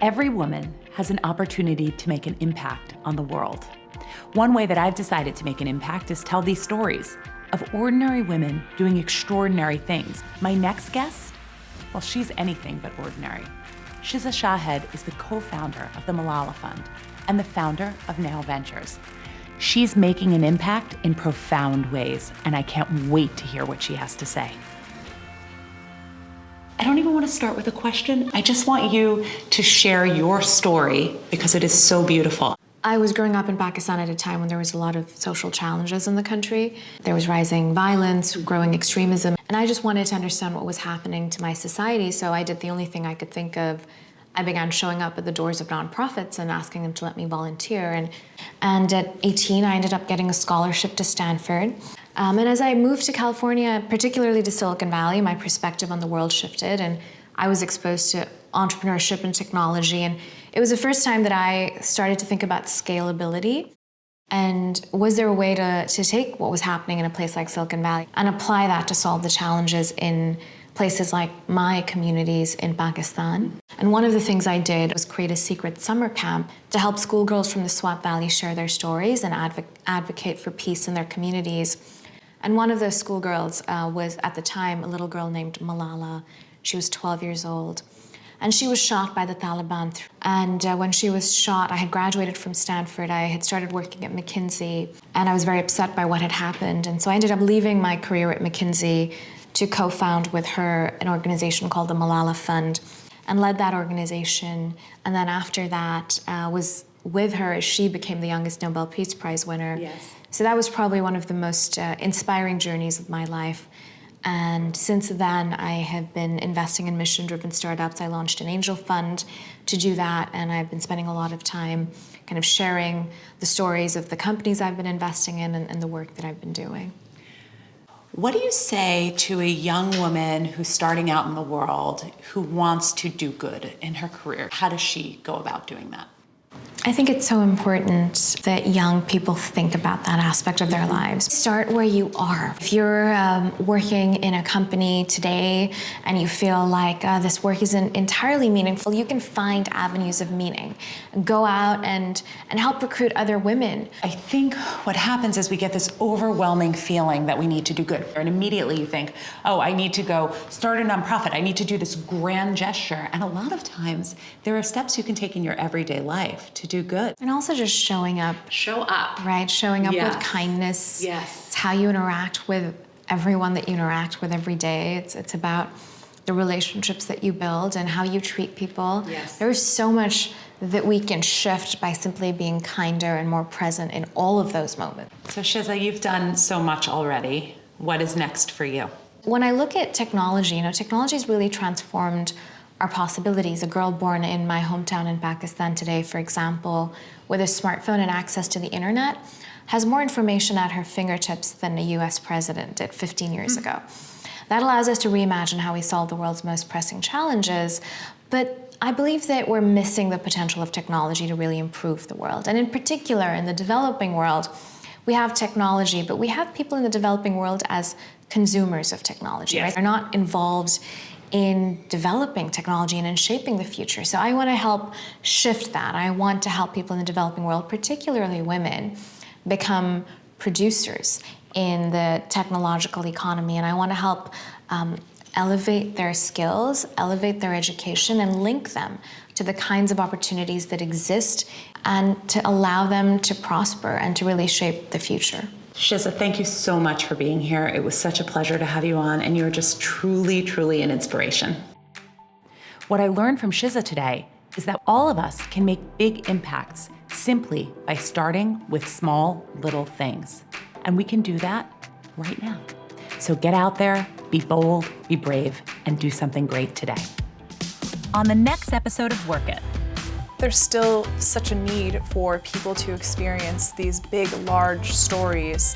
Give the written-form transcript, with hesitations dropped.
Every woman has an opportunity to make an impact on the world. One way that I've decided to make an impact is tell these stories of ordinary women doing extraordinary things. My next guest, well, she's anything but ordinary. Shiza Shahid is the co-founder of the Malala Fund and the founder of NOW.Ventures. She's making an impact in profound ways, and I can't wait to hear what she has to say. I don't even want to start with a question. I just want you to share your story because it is so beautiful. I was growing up in Pakistan at a time when there was a lot of social challenges in the country. There was rising violence, growing extremism, and I just wanted to understand what was happening to my society, so I did the only thing I could think of. I began showing up at the doors of nonprofits and asking them to let me volunteer. And at 18, I ended up getting a scholarship to Stanford. And as I moved to California, particularly to Silicon Valley, my perspective on the world shifted, and I was exposed to entrepreneurship and technology. And it was the first time that I started to think about scalability. And was there a way to take what was happening in a place like Silicon Valley and apply that to solve the challenges in places like my communities in Pakistan? And one of the things I did was create a secret summer camp to help schoolgirls from the Swat Valley share their stories and advocate for peace in their communities. And one of those schoolgirls was, at the time, a little girl named Malala. She was 12 years old. And she was shot by the Taliban. And when she was shot, I had graduated from Stanford. I had started working at McKinsey, and I was very upset by what had happened. And so I ended up leaving my career at McKinsey to co-found with her an organization called the Malala Fund, and led that organization. And then after that, was with her as she became the youngest Nobel Peace Prize winner. Yes. So that was probably one of the most inspiring journeys of my life. And since then, I have been investing in mission-driven startups. I launched an angel fund to do that, and I've been spending a lot of time kind of sharing the stories of the companies I've been investing in and the work that I've been doing. What do you say to a young woman who's starting out in the world who wants to do good in her career? How does she go about doing that? I think it's so important that young people think about that aspect of their lives. Start where you are. If you're working in a company today and you feel like this work isn't entirely meaningful, you can find avenues of meaning. Go out and help recruit other women. I think what happens is we get this overwhelming feeling that we need to do good. And immediately you think, oh, I need to go start a nonprofit. I need to do this grand gesture. And a lot of times there are steps you can take in your everyday life to do good. And also just showing up. Show up. Right? Showing up Yes. with kindness. Yes. It's how you interact with everyone that you interact with every day. It's about the relationships that you build and how you treat people. Yes. There's so much that we can shift by simply being kinder and more present in all of those moments. So Shiza, you've done so much already. What is next for you? When I look at technology, technology has really transformed our possibilities. A girl born in my hometown in Pakistan today, for example, with a smartphone and access to the internet, has more information at her fingertips than a US president did 15 years ago. That allows us to reimagine how we solve the world's most pressing challenges, but I believe that we're missing the potential of technology to really improve the world. And in particular, in the developing world, we have technology, but we have people in the developing world as consumers of technology, Yes. right? They're not involved in developing technology and in shaping the future. So I want to help shift that. I want to help people in the developing world, particularly women, become producers in the technological economy. And I want to help elevate their skills, elevate their education, and link them to the kinds of opportunities that exist and to allow them to prosper and to really shape the future. Shiza, thank you so much for being here. It was such a pleasure to have you on, and you're just truly, truly an inspiration. What I learned from Shiza today is that all of us can make big impacts simply by starting with small, little things. And we can do that right now. So get out there, be bold, be brave, and do something great today. On the next episode of Work It. There's still such a need for people to experience these big, large stories.